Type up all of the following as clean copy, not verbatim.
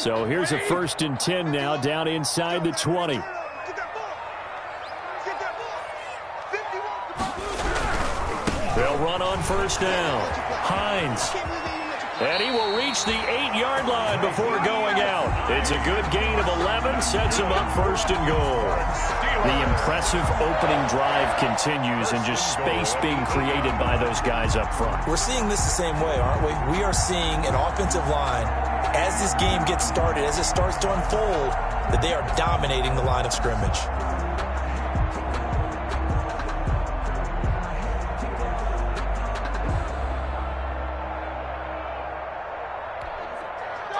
So here's a 1st and 10 now, down inside the 20. They'll run on 1st down. Hines. And he will reach the 8-yard line before going out. It's a good gain of 11, sets him up 1st and goal. The impressive opening drive continues, and just space being created by those guys up front. We're seeing this the same way, aren't we? We are seeing an offensive line, as this game gets started, as it starts to unfold, that they are dominating the line of scrimmage.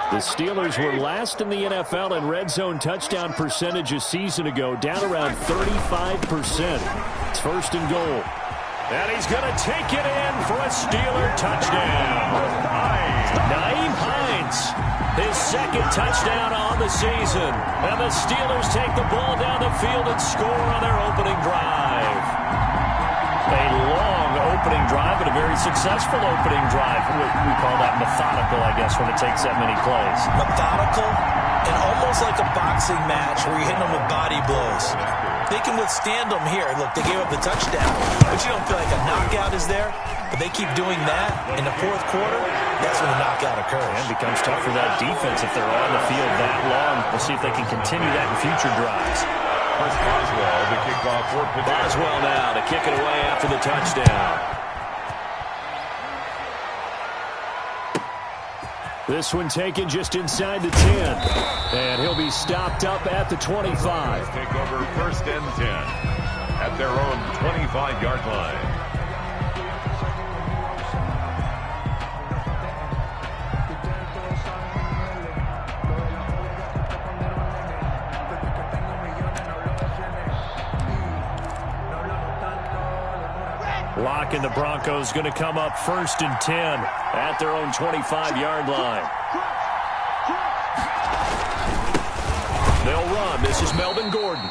The Steelers were last in the NFL in red zone touchdown percentage a season ago, down around 35%. It's 1st and goal. And he's going to take it in for a Steeler touchdown. Nyheim Hines, his 2nd touchdown on the season. And the Steelers take the ball down the field and score on their opening drive. A long opening drive, but a very successful opening drive. We call that methodical, I guess, when it takes that many plays. Methodical and almost like a boxing match where you're hitting them with body blows. They can withstand them here. Look, they gave up the touchdown, but you don't feel like a knockout is there. But they keep doing that in the 4th quarter. That's when the knockout occurs. And it becomes tough for that defense if they're on the field that long. We'll see if they can continue that in future drives. Here's Boswell to kick off for Boswell now to kick it away after the touchdown. This one taken just inside the 10. And he'll be stopped up at the 25. Take over 1st and 10 at their own 25-yard line. Lock and the Broncos going to come up 1st and 10 at their own 25-yard line. They'll run. This is Melvin Gordon.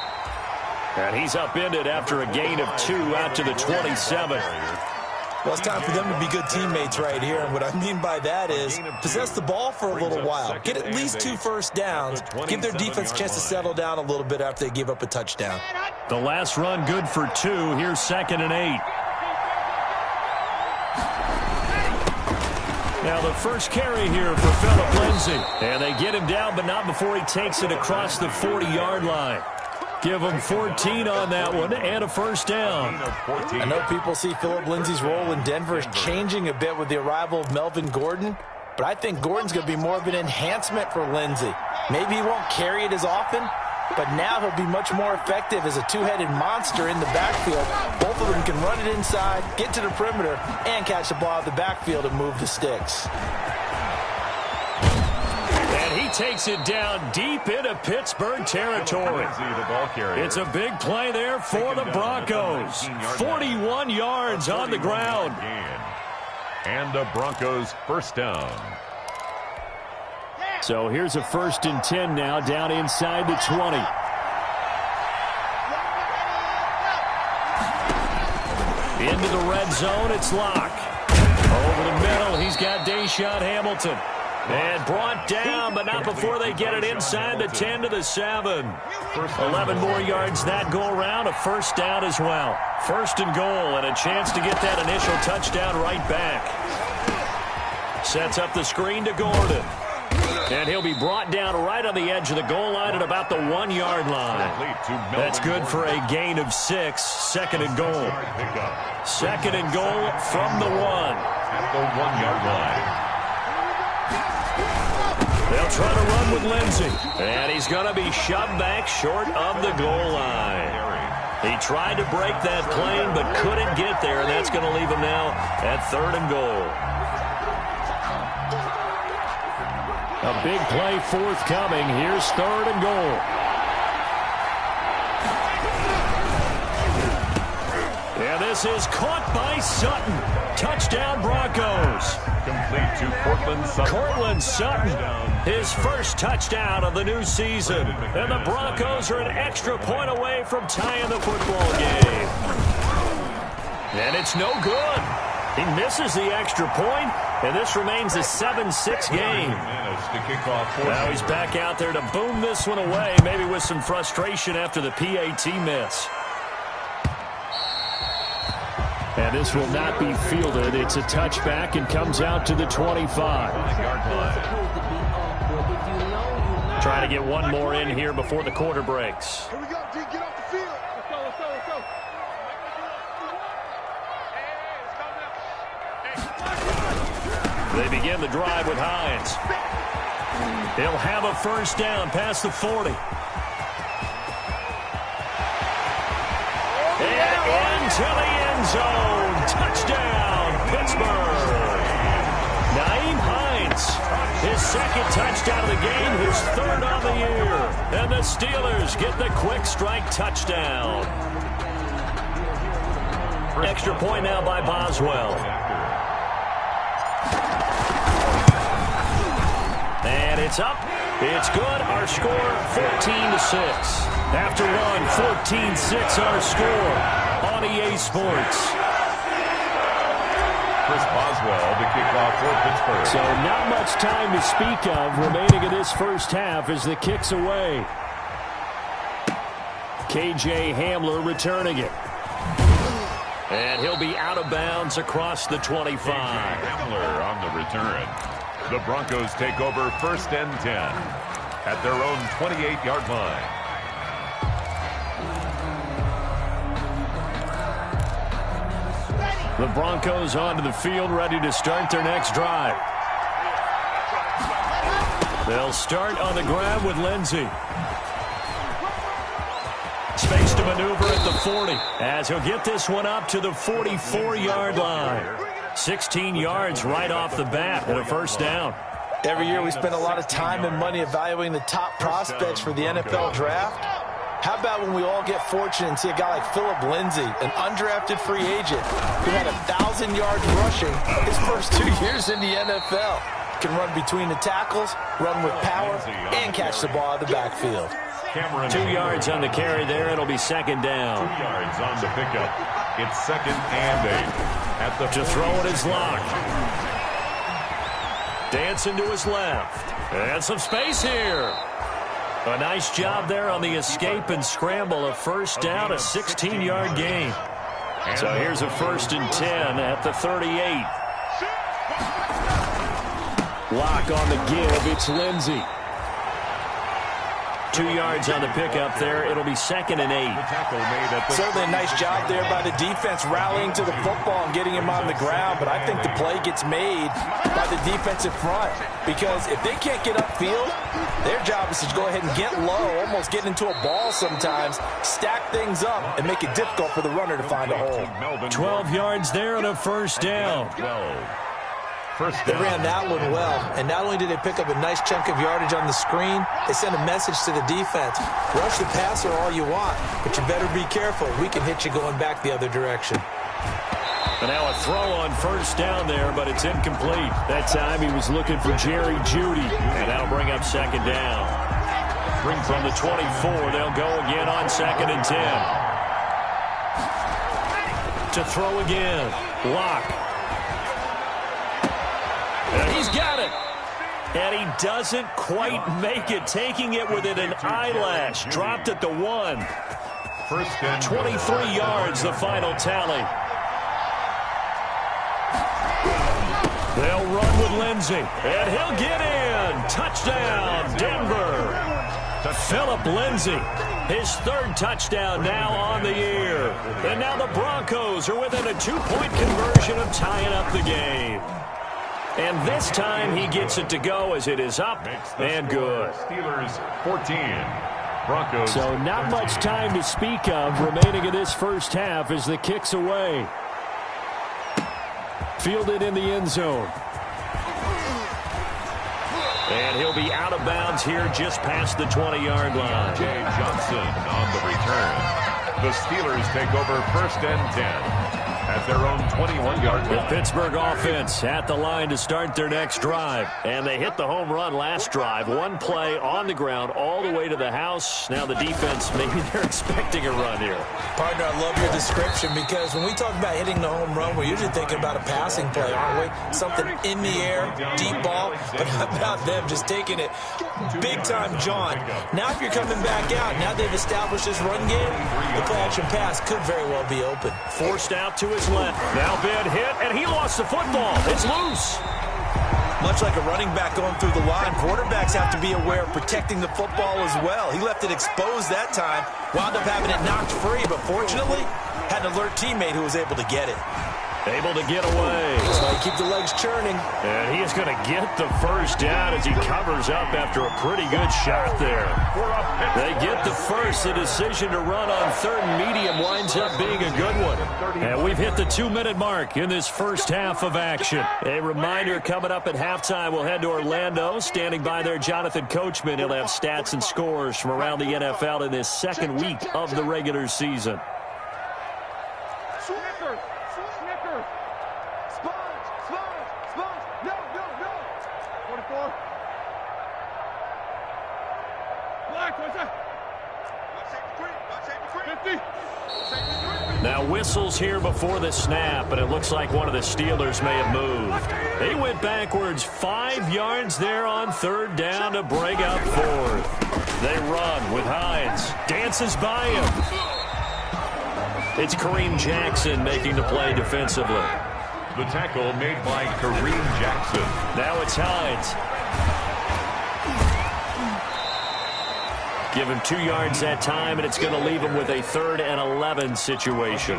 And he's upended after a gain of 2 out to the 27. Well, it's time for them to be good teammates right here. And what I mean by that is possess the ball for a little while. Get at least 2 first downs. Give their defense a chance to settle down a little bit after they give up a touchdown. The last run good for 2. Here's 2nd and 8. Now the first carry here for Phillip Lindsay. And they get him down, but not before he takes it across the 40-yard line. Give him 14 on that one and a 1st down. I know people see Phillip Lindsay's role in Denver is changing a bit with the arrival of Melvin Gordon, but I think Gordon's going to be more of an enhancement for Lindsay. Maybe he won't carry it as often, but now he'll be much more effective as a 2-headed monster in the backfield. Both of them can run it inside, get to the perimeter, and catch the ball out of the backfield and move the sticks. And he takes it down deep into Pittsburgh territory. It's a big play there for the Broncos. 41 yards on the ground. And the Broncos 1st down. So here's a 1st and 10 now, down inside the 20. Into the red zone, it's Locke. Over the middle, he's got Deshaun Hamilton. And brought down, but not before they get it inside the 10 to the 7. 11 more yards that go around, a 1st down as well. 1st and goal, and a chance to get that initial touchdown right back. Sets up the screen to Gordon. And he'll be brought down right on the edge of the goal line at about the 1-yard line. That's good for a gain of 6. 2nd and goal. 2nd and goal from the 1. At the 1-yard line. They'll try to run with Lindsay. And he's going to be shoved back short of the goal line. He tried to break that plane but couldn't get there, and that's going to leave him now at 3rd and goal. A big play forthcoming. Here's 3rd and goal. And this is caught by Sutton. Touchdown Broncos. Complete to Cortland Sutton. Cortland Sutton, his 1st touchdown of the new season. And the Broncos are an extra point away from tying the football game. And it's no good. He misses the extra point, and this remains a 7-6 game. Now he's back out there to boom this one away, maybe with some frustration after the PAT miss. And this will not be fielded. It's a touchback and comes out to the 25. Trying to get one more in here before the quarter breaks. Here we go, D. Get off the field. Let's go, let's go, let's go. They begin the drive with Hines. He'll have a first down past the 40. And into the end zone. Touchdown, Pittsburgh. Nyheim Hines, his second touchdown of the game, his third on the year. And the Steelers get the quick strike touchdown. Extra point now by Boswell. And it's up. It's good. Our score, 14-6. After one, 14-6 our score on EA Sports. Chris Boswell to kick off for Pittsburgh. So not much time to speak of remaining in this first half as the kick's away. KJ Hamler returning it. And he'll be out of bounds across the 25. Hamler on the return. The Broncos take over 1st and 10 at their own 28-yard line. The Broncos onto the field, ready to start their next drive. They'll start on the ground with Lindsey. Space to maneuver at the 40 as he'll get this one up to the 44-yard line. 16 yards right off the bat and a first down. Every year we spend a lot of time and money evaluating the top prospects for the NFL draft. How about when we all get fortunate and see a guy like Philip Lindsay, an undrafted free agent who had 1,000 yards rushing his first 2 years in the NFL. Can run between the tackles, run with power, and catch the ball out of the backfield. 2 yards on the carry there. It'll be second down. 2 yards on the pickup. It's 2nd and 8. At the to throw it is Locke. Dancing to his left. And some space here. A nice job there on the escape and scramble. A first down, a 16-yard gain. So here's a 1st and 10 at the 38. Locke on the give. It's Lindsey. 2 yards on the pickup there. It'll be 2nd and 8. Certainly a nice job there by the defense rallying to the football and getting him on the ground, but I think the play gets made by the defensive front because if they can't get upfield, their job is to go ahead and get low, almost get into a ball sometimes, stack things up, and make it difficult for the runner to find a hole. 12 yards there and a first down. They ran that one well, and not only did they pick up a nice chunk of yardage on the screen, they sent a message to the defense. Rush the passer all you want, but you better be careful. We can hit you going back the other direction. And now a throw on first down there, but it's incomplete. That time he was looking for Jerry Jeudy, and that'll bring up second down. From the 24, they'll go again on 2nd and 10. To throw again, Locke. And he's got it. And he doesn't quite make it, taking it within an eyelash. Dropped at the 1. 23 yards, the final tally. They'll run with Lindsey, and he'll get in. Touchdown, Denver. Philip Lindsay, his 3rd touchdown now on the year. And now the Broncos are within a 2-point conversion of tying up the game. And this time he gets it to go as it is up and good. Steelers 14. Broncos. So not much time to speak of remaining in this first half as the kick's away. Fielded in the end zone. And he'll be out of bounds here just past the 20-yard line. Jay Johnson on the return. The Steelers take over 1st and 10. at their own 21-yard The line. Pittsburgh offense at the line to start their next drive. And they hit the home run last drive. One play on the ground all the way to the house. Now the defense, maybe they're expecting a run here. Partner, I love your description because when we talk about hitting the home run, we're usually thinking about a passing play, aren't we? Something in the air, deep ball. But how about them just taking it big time, John? Now if you're coming back out, now they've established this run game, the play-action pass could very well be open. Forced out to his left. Now bad hit, and he lost the football. It's loose. Much like a running back going through the line, quarterbacks have to be aware of protecting the football as well. He left it exposed that time, wound up having it knocked free, but fortunately, had an alert teammate who was able to get it. Able to get away. That's why you keep the legs churning. And he is going to get the first down as he covers up after a pretty good shot there. They get the first. The decision to run on third and medium winds up being a good one. And we've hit the 2-minute mark in this first half of action. A reminder, coming up at halftime, we'll head to Orlando. Standing by there, Jonathan Coachman. He'll have stats and scores from around the NFL in this second week of the regular season. Now whistles here before the snap, and it looks like one of the Steelers may have moved. He went backwards 5 yards there on third down to break up fourth. They run with Hines. Dances by him. It's Kareem Jackson making the play defensively. The tackle made by Kareem Jackson. Now it's Hines. Give him 2 yards that time, and it's going to leave him with a 3rd and 11 situation.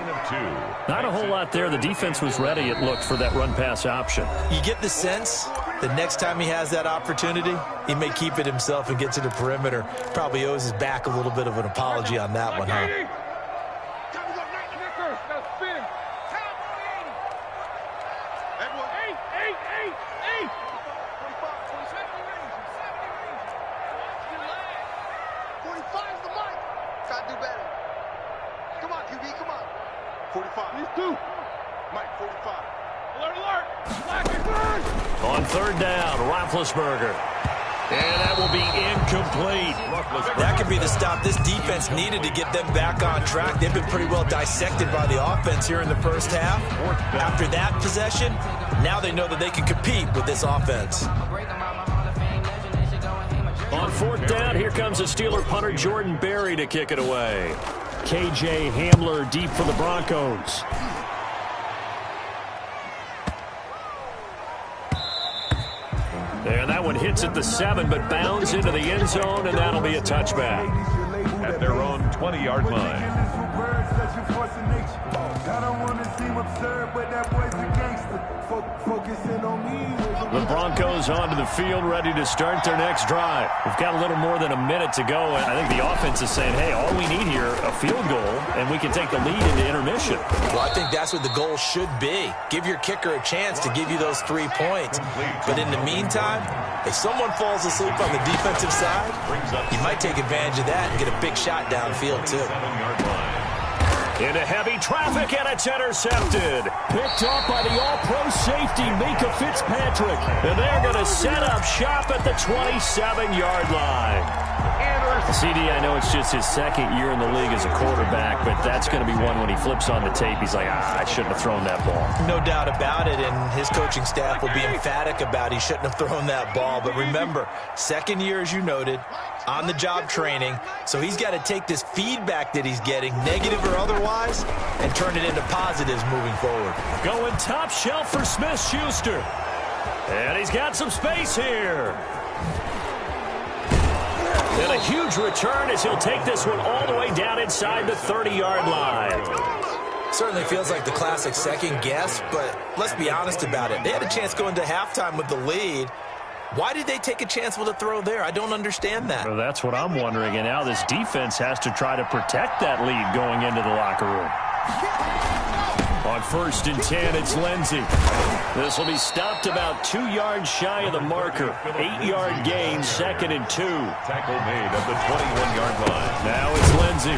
Not a whole lot there. The defense was ready, it looked, for that run-pass option. You get the sense the next time he has that opportunity, he may keep it himself and get to the perimeter. Probably owes his back a little bit of an apology on that one, huh? On third down, Roethlisberger. And that will be incomplete. That could be the stop this defense needed to get them back on track. They've been pretty well dissected by the offense here in the first half. After that possession, now they know that they can compete with this offense. On fourth down, here comes the Steeler punter Jordan Berry to kick it away. KJ Hamler deep for the Broncos. And that one hits at the 7, but bounds into the end zone, and that'll be a touchback. At their own 20-yard line. The Broncos onto the field, ready to start their next drive. We've got a little more than a minute to go, and I think the offense is saying, hey, all we need here, a field goal, and we can take the lead into intermission. Well, I think that's what the goal should be. Give your kicker a chance to give you those 3 points. But in the meantime, if someone falls asleep on the defensive side, you might take advantage of that and get a big shot downfield, too. 7-yard line. Into heavy traffic, and it's intercepted. Picked up by the all-pro safety, Mika Fitzpatrick. And they're going to set up shop at the 27-yard line. CD, I know it's just his second year in the league as a quarterback, but that's going to be one when he flips on the tape. He's like, I shouldn't have thrown that ball. No doubt about it, and his coaching staff will be emphatic about he shouldn't have thrown that ball. But remember, second year, as you noted, on-the-job training, so he's got to take this feedback that he's getting, negative or otherwise, and turn it into positives moving forward. Going top shelf for Smith-Schuster. And he's got some space here. And a huge return as he'll take this one all the way down inside the 30-yard line. Certainly feels like the classic second guess, but let's be honest about it. They had a chance going to halftime with the lead. Why did they take a chance with a throw there? I don't understand that. Well, that's what I'm wondering, and now this defense has to try to protect that lead going into the locker room. On 1st and 10, it's Lindsey. This will be stopped about 2 yards shy of the marker. 8-yard gain, 2nd and 2. Tackle made at the 21-yard line. Now it's Lindsey.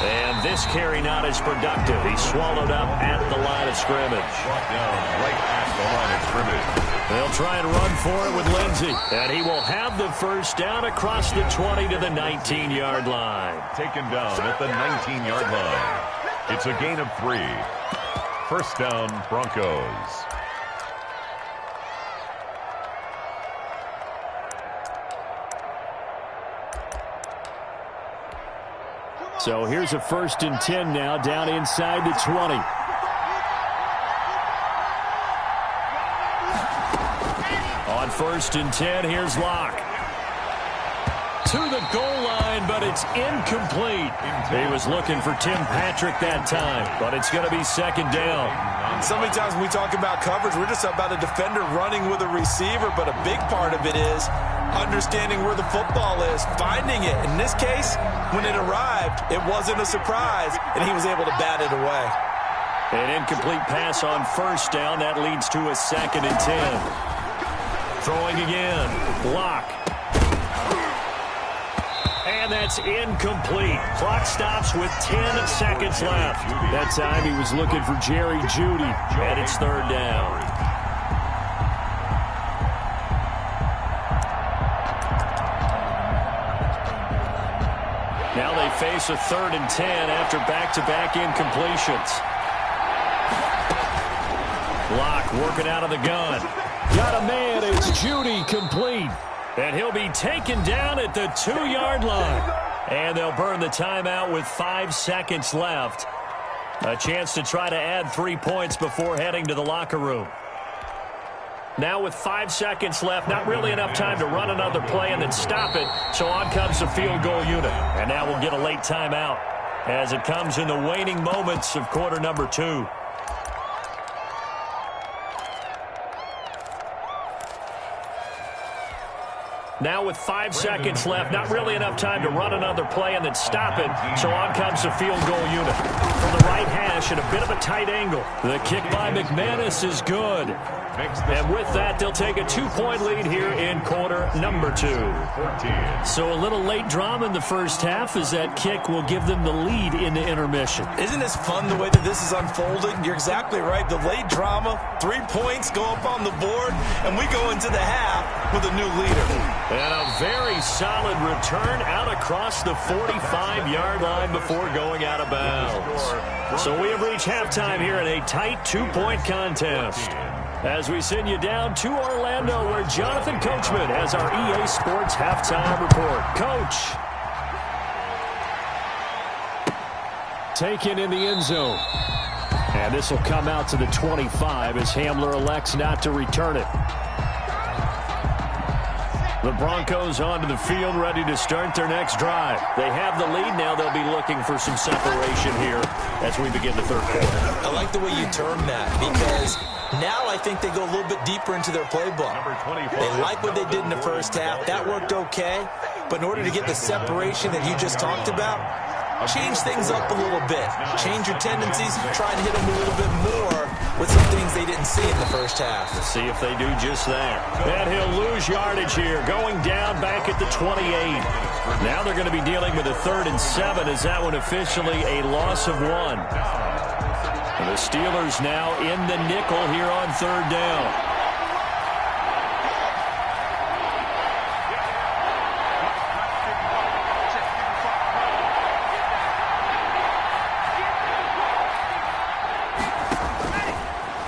And this carry not as productive. He's swallowed up at the line of scrimmage. Brought down right at the line of scrimmage. They'll try and run for it with Lindsey. And he will have the first down across the 20 to the 19-yard line. Taken down at the 19-yard line. It's a gain of 3. First down, Broncos. So here's a 1st and 10 now, down inside the 20. On 1st and 10, here's Locke. To the goal line, but it's incomplete. He was looking for Tim Patrick that time, but it's going to be 2nd down. So many times when we talk about coverage, we're just about a defender running with a receiver, but a big part of it is understanding where the football is, finding it. In this case, when it arrived, it wasn't a surprise, and he was able to bat it away. An incomplete pass on 1st down. That leads to a 2nd and 10. Throwing again. Locke. And that's incomplete. Clock stops with 10 seconds left. That time he was looking for Jerry Jeudy, and it's 3rd down. Now they face a 3rd and 10 after back-to-back incompletions. Locke working out of the gun. Got a man. It's Jeudy, complete. And he'll be taken down at the 2-yard line. And they'll burn the timeout with 5 seconds left. A chance to try to add 3 points before heading to the locker room. Now with 5 seconds left, not really enough time to run another play and then stop it. So on comes the field goal unit. And now we'll get a late timeout as it comes in the waning moments of quarter number 2. Now with 5 seconds left, not really enough time to run another play and then stop it. So on comes the field goal unit. From the right hash at a bit of a tight angle. The kick by McManus is good. And with that, they'll take a 2-point lead here in quarter number 2. So a little late drama in the first half as that kick will give them the lead into intermission. Isn't this fun the way that this is unfolding? You're exactly right. The late drama, 3 points go up on the board, and we go into the half with a new leader. And a very solid return out across the 45-yard line before going out of bounds. So we have reached halftime here in a tight 2-point contest. As we send you down to Orlando, where Jonathan Coachman has our EA Sports halftime report. Coach. Taken in the end zone. And this will come out to the 25 as Hamler elects not to return it. The Broncos onto the field, ready to start their next drive. They have the lead. Now they'll be looking for some separation here as we begin the third quarter. I like the way you term that, because now I think they go a little bit deeper into their playbook. They like what they did in the first half. That worked okay. But in order to get the separation that you just talked about, change things up a little bit. Change your tendencies. Try and hit them a little bit more with some things they didn't see in the first half. Let's see if they do just that. And he'll lose yardage here, going down back at the 28. Now they're going to be dealing with a 3rd and 7. Is that one officially a loss of 1? And the Steelers now in the nickel here on 3rd down.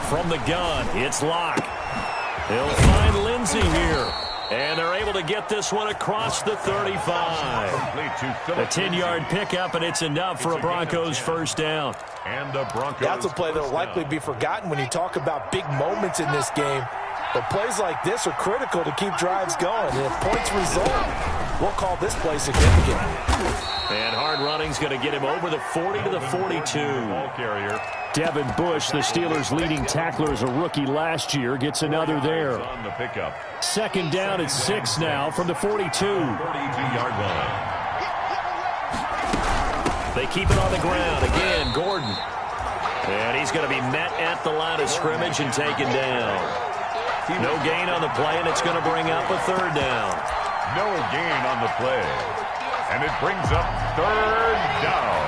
From the gun, it's Locke. He'll find Lindsey here. And they're able to get this one across the 35. A 10-yard pickup, and it's enough for a Broncos first down. And the Broncos. That's a play that will likely be forgotten when you talk about big moments in this game. But plays like this are critical to keep drives going. And if points result, we'll call this play significant. And hard running's going to get him over the 40 to the 42. Ball carrier. Devin Bush, the Steelers' leading tackler as a rookie last year, gets another there. On the pickup. 2nd down at 6 now from the 42. 42-yard line. They keep it on the ground. Again, Gordon. And he's going to be met at the line of scrimmage and taken down. No gain on the play, and it's going to bring up a third down. No gain on the play. And it brings up third down.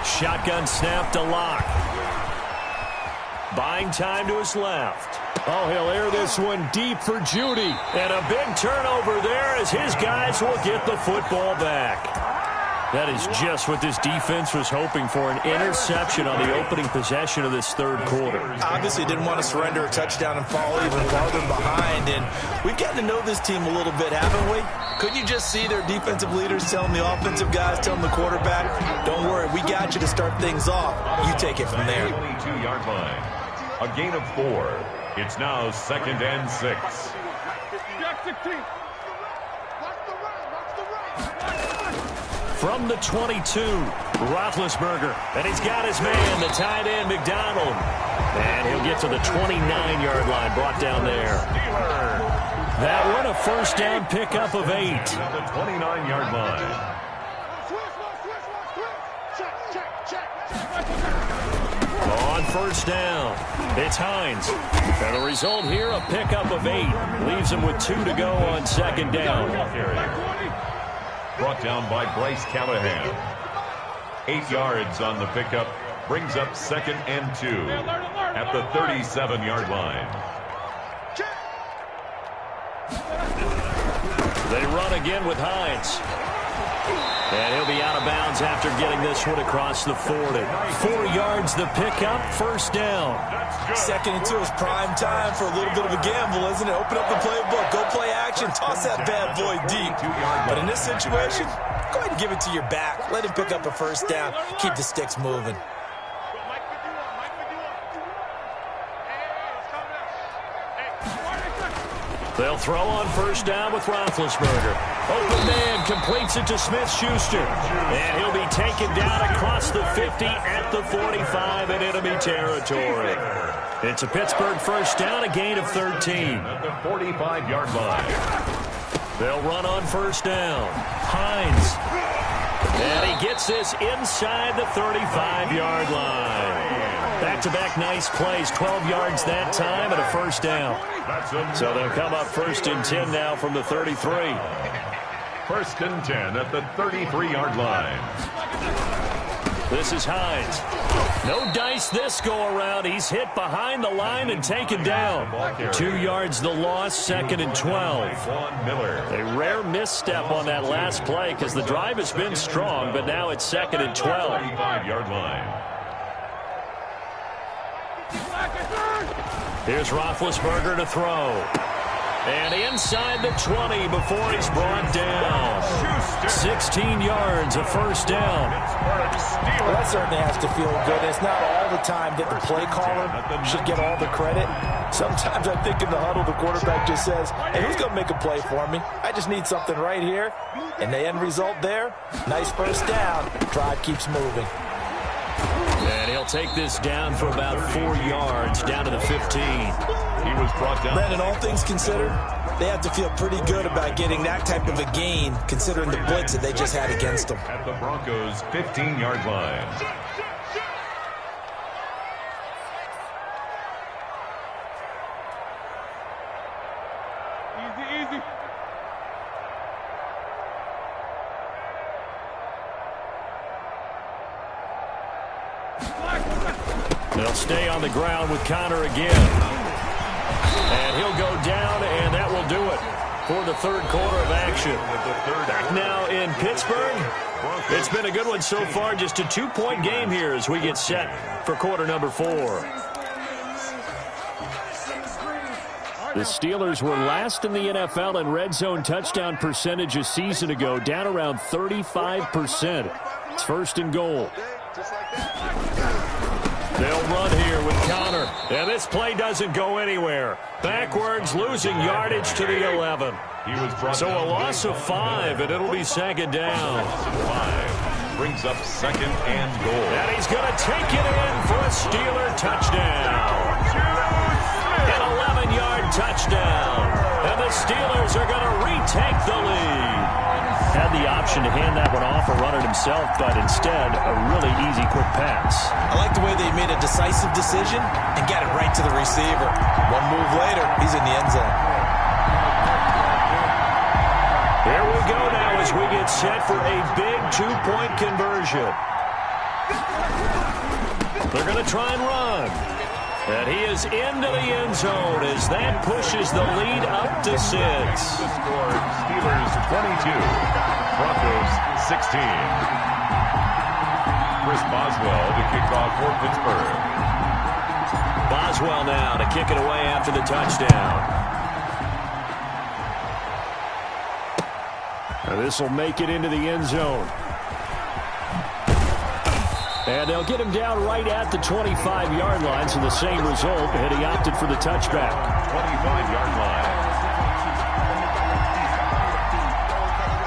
Shotgun snap to Locke. Buying time to his left. Oh, he'll air this one deep for Judy. And a big turnover there as his guys will get the football back. That is just what this defense was hoping for, an interception on the opening possession of this third quarter. Obviously didn't want to surrender a touchdown and fall even farther behind. And we've gotten to know this team a little bit, haven't we? Couldn't you just see their defensive leaders telling the offensive guys, telling the quarterback, don't worry, we got you to start things off. You take it from there. 22-yard line. A gain of 4. It's now 2nd and 6. From the 22, Roethlisberger. And he's got his man, the tight end, McDonald. And he'll get to the 29-yard line, brought down there. That one, a first down pickup of 8. At the 29-yard line. On first down, it's Hines. And the result here, a pickup of 8. Leaves him with 2 to go on second down. Brought down by Bryce Callahan. 8 yards on the pickup. Brings up 2nd and 2 at the 37-yard line. They run again with Hines. And he'll be out of bounds after getting this one across the 40. 4 yards the pickup, first down. 2nd and 2 is prime time for a little bit of a gamble, isn't it? Open up the playbook, go play action, toss that bad boy deep. But in this situation, go ahead and give it to your back. Let him pick up a first down. Keep the sticks moving. They'll throw on first down with Roethlisberger. Open man completes it to Smith-Schuster. And he'll be taken down across the 50 at the 45 in enemy territory. It's a Pittsburgh first down, a gain of 13. At the 45-yard line. They'll run on first down. Hines. And he gets this inside the 35-yard line. Back-to-back nice plays, 12 yards that time and a first down. So they'll come up 1st and 10 now from the 33. 1st and 10 at the 33-yard line. This is Hines. No dice this go-around. He's hit behind the line and taken down. 2 yards the loss, 2nd and 12. A rare misstep on that last play because the drive has been strong, but now it's 2nd and 12. 35-yard line. Here's Roethlisberger to throw. And inside the 20 before he's brought down. 16 yards, a first down. Well, that certainly has to feel good. It's not all the time that the play caller should get all the credit. Sometimes I think in the huddle, the quarterback just says, hey, who's going to make a play for me? I just need something right here. And the end result there, nice first down. Drive keeps moving. And he'll take this down for about 4 yards, down to the 15. He was brought down. Brandon, all things considered, they have to feel pretty good about getting that type of a gain, considering the blitz that they just had against them. At the Broncos' 15-yard line. Easy. They'll stay on the ground with Connor again. And he'll go down, and that will do it for the third quarter of action. Back now in Pittsburgh. It's been a good one so far. Just a 2-point game here as we get set for quarter number 4. The Steelers were last in the NFL in red zone touchdown percentage a season ago, down around 35%. It's 1st and goal. They'll run here with Connor. And this play doesn't go anywhere. Backwards, losing yardage to the 11. So a loss of 5, and it'll be 2nd down. 5 brings up 2nd and goal. And he's going to take it in for a Steeler touchdown. An 11-yard touchdown. And the Steelers are going to retake the lead. Had the option to hand that one off or run it himself, but instead, a really easy, quick pass. I like the way they made a decisive decision and got it right to the receiver. One move later, he's in the end zone. Here we go now as we get set for a big two-point conversion. They're going to try and run. And he is into the end zone as that pushes the lead up to 6. The score, Steelers 22, Broncos 16. Chris Boswell to kick off for Pittsburgh. Boswell now to kick it away after the touchdown. This will make it into the end zone. And they'll get him down right at the 25-yard line, so the same result, and he opted for the touchback. 25-yard line.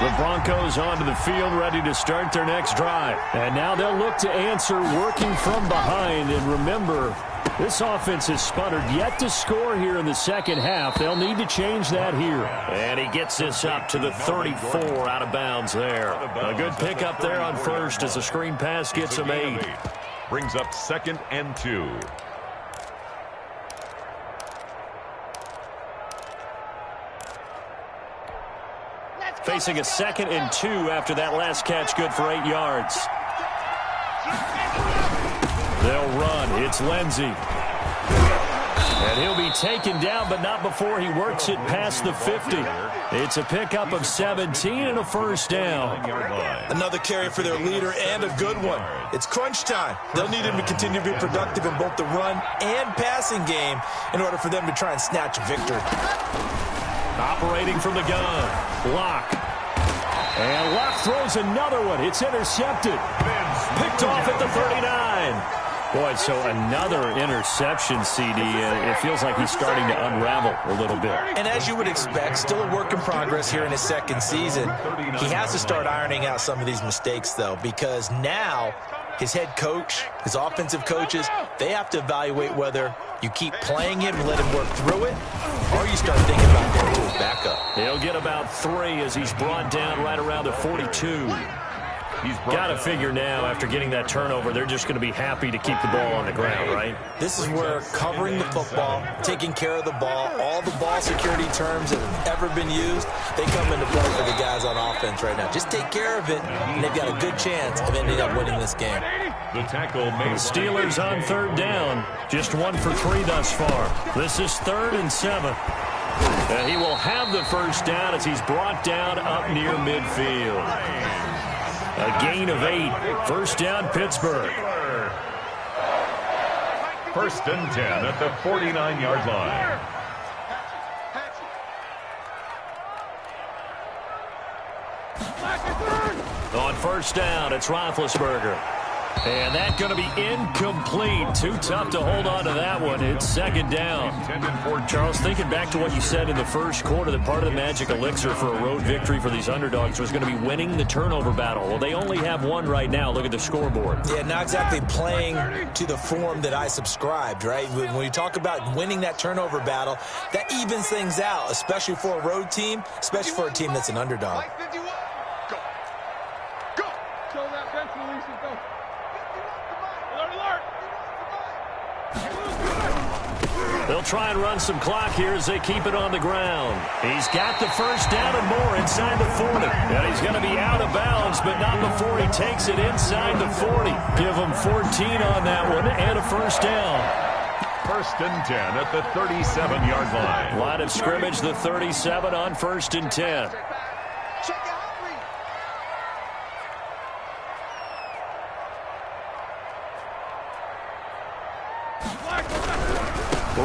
The Broncos onto the field, ready to start their next drive. And now they'll look to answer working from behind. And remember, this offense has sputtered yet to score here in the second half. They'll need to change that here. And he gets this up to the 34 out of bounds there. A good pickup there on first as the screen pass gets him 8. Brings up 2nd and 2. Facing a 2nd and 2 after that last catch, good for 8 yards. They'll run. It's Lindsey. And he'll be taken down, but not before he works it past the 50. It's a pickup of 17 and a first down. Another carry for their leader and a good one. It's crunch time. They'll need him to continue to be productive in both the run and passing game in order for them to try and snatch a victory. Operating from the gun. Locke. And Locke throws another one. It's intercepted. Picked off at the 39. Boy, so another interception, CD. It feels like he's starting to unravel a little bit. And as you would expect, still a work in progress here in his second season. He has to start ironing out some of these mistakes, though, because now his head coach, his offensive coaches, they have to evaluate whether you keep playing him and let him work through it, or you start thinking about going to his backup. He'll get about 3 as he's brought down right around the 42. He's got to figure now, after getting that turnover, they're just going to be happy to keep the ball on the ground, right? This is where covering the football, taking care of the ball, all the ball security terms that have ever been used, they come into play for the guys on offense right now. Just take care of it, and they've got a good chance of ending up winning this game. The tackle made. The Steelers on 3rd down. Just 1 for 3 thus far. This is 3rd and 7. And he will have the first down as he's brought down up near midfield. A gain of 8. First down, Pittsburgh. 1st and 10 at the 49-yard line. On first down, it's Roethlisberger. And that's going to be incomplete. Too tough to hold on to that one. It's 2nd down. Charles, thinking back to what you said in the first quarter, that part of the magic elixir for a road victory for these underdogs was going to be winning the turnover battle. Well, they only have 1 right now. Look at the scoreboard. Yeah, not exactly playing to the form that I subscribed, right? When you talk about winning that turnover battle, that evens things out, especially for a road team, especially for a team that's an underdog. Go. Go. Show that bench release and go. They'll try and run some clock here as they keep it on the ground. He's got the first down and more inside the 40. And he's going to be out of bounds, but not before he takes it inside the 40. Give him 14 on that one and a first down. 1st and 10 at the 37-yard line. Line of scrimmage, the 37 on 1st and 10.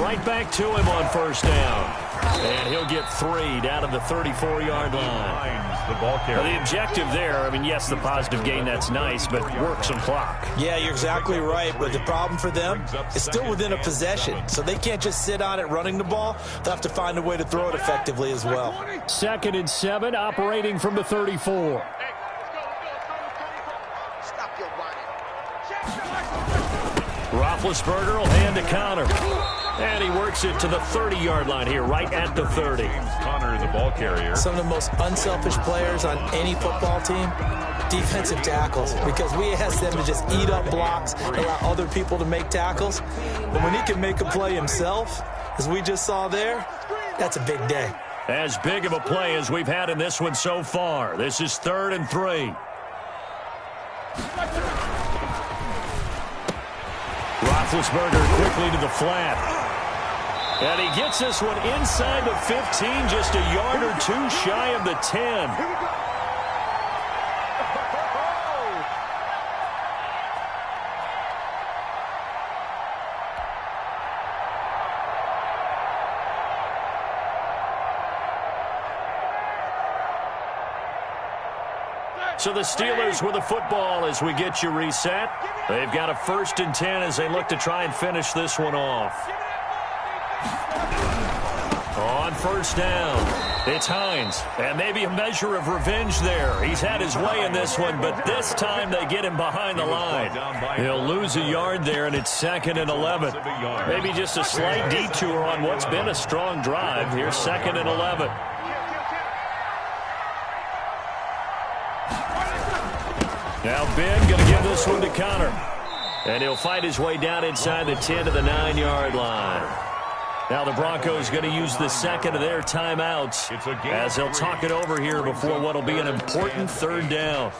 Right back to him on first down. And he'll get 3 down to the 34-yard line. The ball carrier. The objective there, I mean, yes, the positive gain, that's nice, but work some clock. Yeah, you're exactly right, but the problem for them is still within a possession, so they can't just sit on it running the ball. They'll have to find a way to throw it effectively as well. 2nd and 7, operating from the 34. Roethlisberger will hand to Connor. And he works it to the 30-yard line here, right at the 30. Connor, the ball carrier. Some of the most unselfish players on any football team, defensive tackles, because we ask them to just eat up blocks, allow other people to make tackles. But when he can make a play himself, as we just saw there, that's a big day. As big of a play as we've had in this one so far. This is 3rd and 3. Roethlisberger quickly to the flat. And he gets this one inside the 15, just a yard or two shy of the 10. So the Steelers with the football as we get you reset. They've got a 1st and 10 as they look to try and finish this one off. On 1st down, it's Hines. And maybe a measure of revenge there. He's had his way in this one, but this time they get him behind the line. He'll lose a yard there, and it's 2nd and 11. Maybe just a slight detour on what's been a strong drive. Here's 2nd and 11. Now Ben going to give this one to Connor. And he'll fight his way down inside the 10 to the 9-yard line. Now the Broncos going to use the 2nd of their timeouts as they'll talk it over here before what will be an important 3rd down.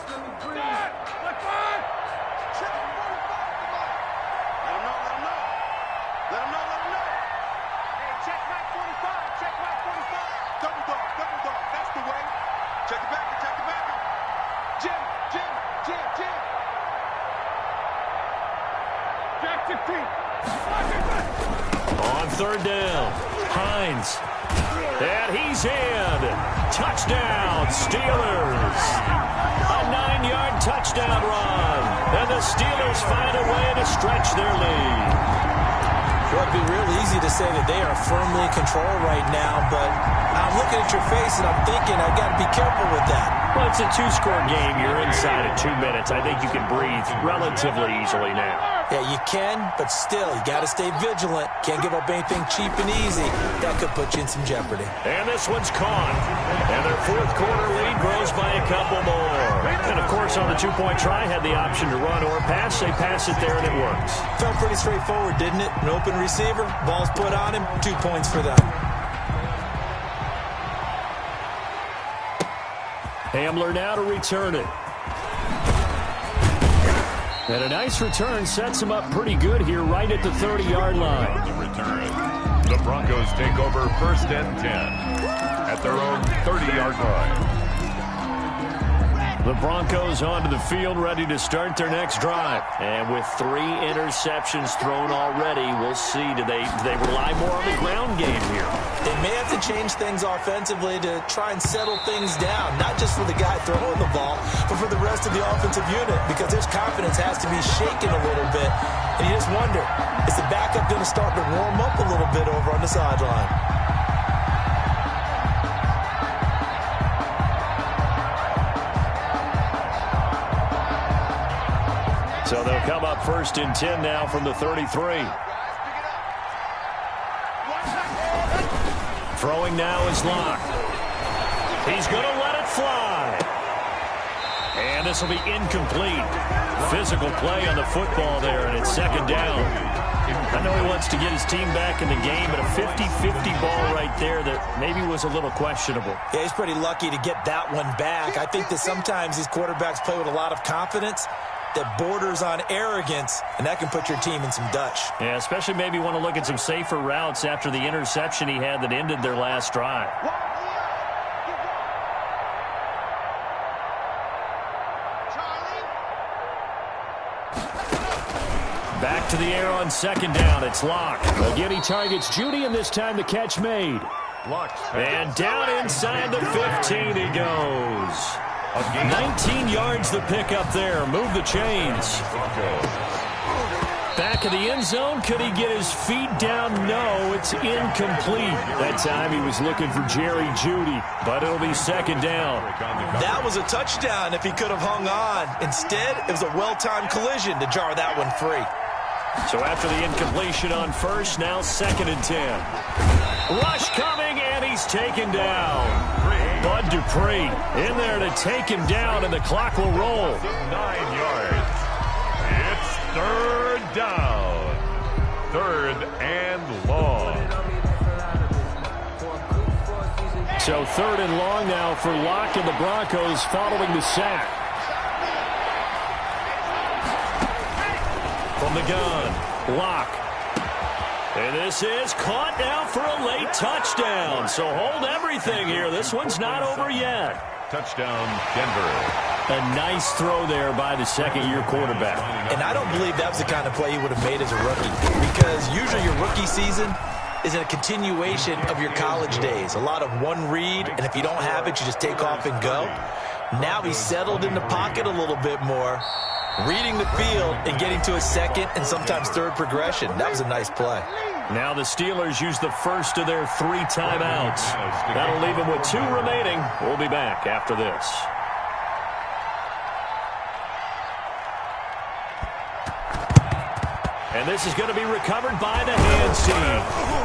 On 3rd down, Hines. And he's in. Touchdown, Steelers. A 9-yard touchdown run. And the Steelers find a way to stretch their lead. Well, it'd be real easy to say that they are firmly in control right now, but I'm looking at your face and I'm thinking I've got to be careful with that. Well, it's a 2-score game. You're inside at 2 minutes. I think you can breathe relatively easily now. Yeah, you can, but still, you got to stay vigilant. Can't give up anything cheap and easy. That could put you in some jeopardy. And this one's caught. And their 4th quarter lead grows by a couple more. And, of course, on the 2-point try, had the option to run or pass. They pass it there, and it works. Felt pretty straightforward, didn't it? An open receiver, ball's put on him, 2 points for them. Hamler now to return it. And a nice return sets him up pretty good here right at the 30-yard line. The return. The Broncos take over 1st and 10 at their own 30-yard line. The Broncos onto the field ready to start their next drive. And with 3 interceptions thrown already, we'll see. Do they rely more on the ground game here? They may have to change things offensively to try and settle things down, not just for the guy throwing the ball, but for the rest of the offensive unit, because their confidence has to be shaken a little bit. And you just wonder, is the backup going to start to warm up a little bit over on the sideline? So they'll come up 1st and 10 now from the 33. Throwing now is Locke. He's going to let it fly. And this will be incomplete. Physical play on the football there, and it's 2nd down. I know he wants to get his team back in the game, but a 50-50 ball right there that maybe was a little questionable. Yeah, he's pretty lucky to get that one back. I think that sometimes these quarterbacks play with a lot of confidence that borders on arrogance, and that can put your team in some Dutch. Yeah, especially maybe want to look at some safer routes after the interception he had that ended their last drive. Back to the air on 2nd down. It's Locke. Again, he targets Judy, and this time the catch made. And down inside the 15 he goes. 19 yards the pickup there. Move the chains. Back of the end zone. Could he get his feet down? No, it's incomplete. That time he was looking for Jerry Judy, but it'll be 2nd down. That was a touchdown if he could have hung on. Instead, it was a well-timed collision to jar that one free. So after the incompletion on first, now 2nd and 10. Rush coming, and he's taken down. Bud Dupree in there to take him down, and the clock will roll. 9 yards. It's 3rd down. 3rd and long. So 3rd and long now for Locke and the Broncos following the sack. From the gun, Locke. And this is caught now for a late touchdown. So hold everything here. This one's not over yet. Touchdown, Denver. A nice throw there by the second-year quarterback. And I don't believe that was the kind of play he would have made as a rookie, because usually your rookie season is a continuation of your college days. A lot of one read, and if you don't have it, you just take off and go. Now he's settled in the pocket a little bit more, reading the field and getting to a second and sometimes third progression. That was a nice play. Now the Steelers use the first of their 3 timeouts. That'll leave them with 2 remaining. We'll be back after this. And this is going to be recovered by the hands team.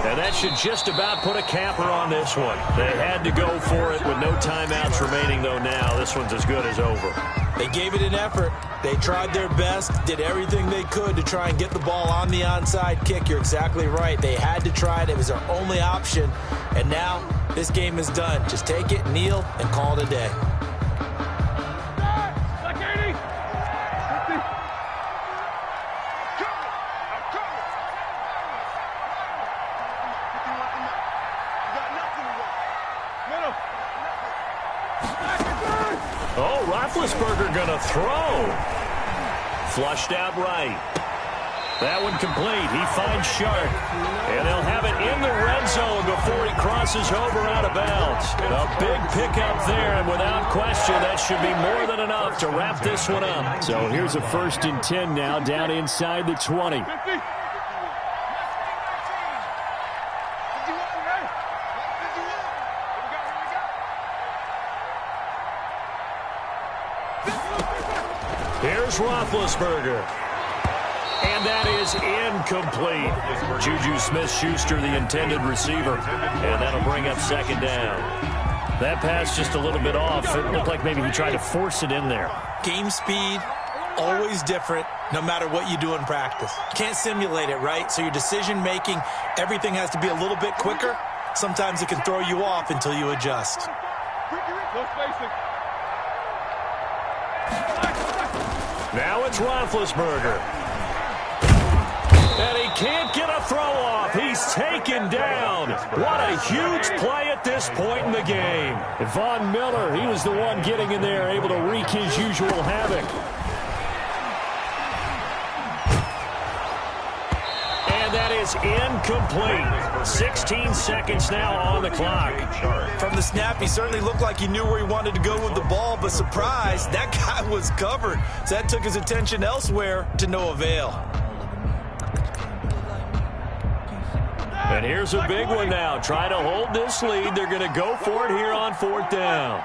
And that should just about put a capper on this one. They had to go for it with no timeouts remaining, though now. This one's as good as over. They gave it an effort. They tried their best, did everything they could to try and get the ball on the onside kick. You're exactly right. They had to try it. It was their only option. And now this game is done. Just take it, kneel, and call it a day. Oh, Roethlisberger going to throw. Flushed out right. That one complete. He finds Shark. And they'll have it in the red zone before he crosses over out of bounds. A big pickup there, and without question, that should be more than enough to wrap this one up. So here's a 1st and 10 now, down inside the 20. Here's Roethlisberger. And that is incomplete. Juju Smith-Schuster, the intended receiver. And that'll bring up 2nd down. That pass just a little bit off. It looked like maybe he tried to force it in there. Game speed, always different, no matter what you do in practice. Can't simulate it, right? So your decision-making, everything has to be a little bit quicker. Sometimes it can throw you off until you adjust. Now it's Roethlisberger. And he can't get a throw off. He's taken down. What a huge play at this point in the game. Von Miller, he was the one getting in there, able to wreak his usual havoc. And that is incomplete. 16 seconds now on the clock. From the snap, he certainly looked like he knew where he wanted to go with the ball, but surprise, that guy was covered. So that took his attention elsewhere to no avail. And here's a big one now. Trying to hold this lead. They're going to go for it here on 4th down.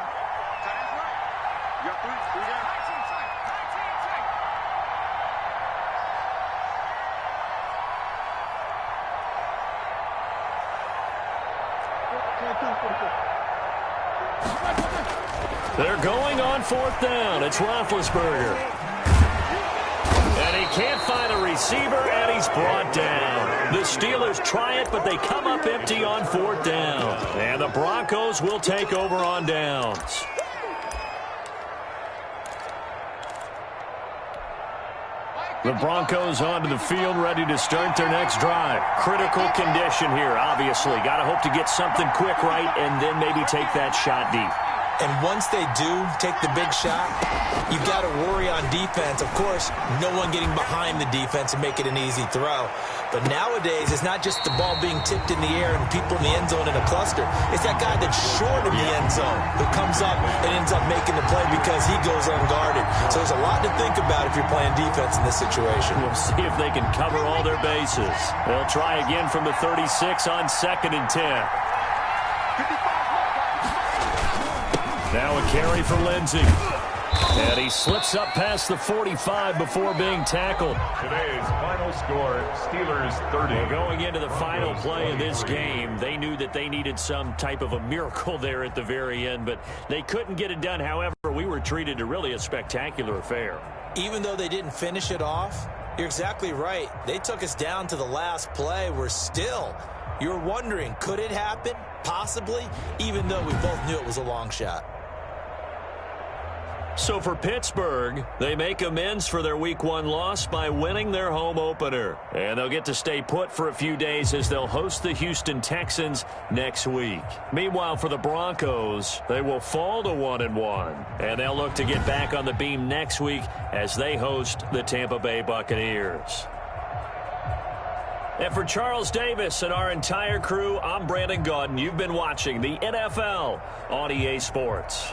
They're going on 4th down. It's Roethlisberger. And he can't find a receiver, and he's brought down. The Steelers try it, but they come up empty on 4th down. And the Broncos will take over on downs. The Broncos onto the field, ready to start their next drive. Critical condition here, obviously. Got to hope to get something quick right and then maybe take that shot deep. And once they do take the big shot, you've got to worry on defense. Of course, no one getting behind the defense and make it an easy throw. But nowadays, it's not just the ball being tipped in the air and people in the end zone in a cluster. It's that guy that's short of the end zone who comes up and ends up making the play because he goes unguarded. So there's a lot to think about if you're playing defense in this situation. We'll see if they can cover all their bases. They'll try again from the 36 on 2nd and 10. Now a carry for Lindsey. And he slips up past the 45 before being tackled. Today's final score, Steelers 30. Well, going into the final play of this game, they knew that they needed some type of a miracle there at the very end, but they couldn't get it done. However, we were treated to really a spectacular affair. Even though they didn't finish it off, you're exactly right. They took us down to the last play. You're wondering, could it happen? Possibly, even though we both knew it was a long shot. So for Pittsburgh, they make amends for their Week 1 loss by winning their home opener. And they'll get to stay put for a few days as they'll host the Houston Texans next week. Meanwhile, for the Broncos, they will fall to 1-1. And they'll look to get back on the beam next week as they host the Tampa Bay Buccaneers. And for Charles Davis and our entire crew, I'm Brandon Gaudin. You've been watching the NFL on EA Sports.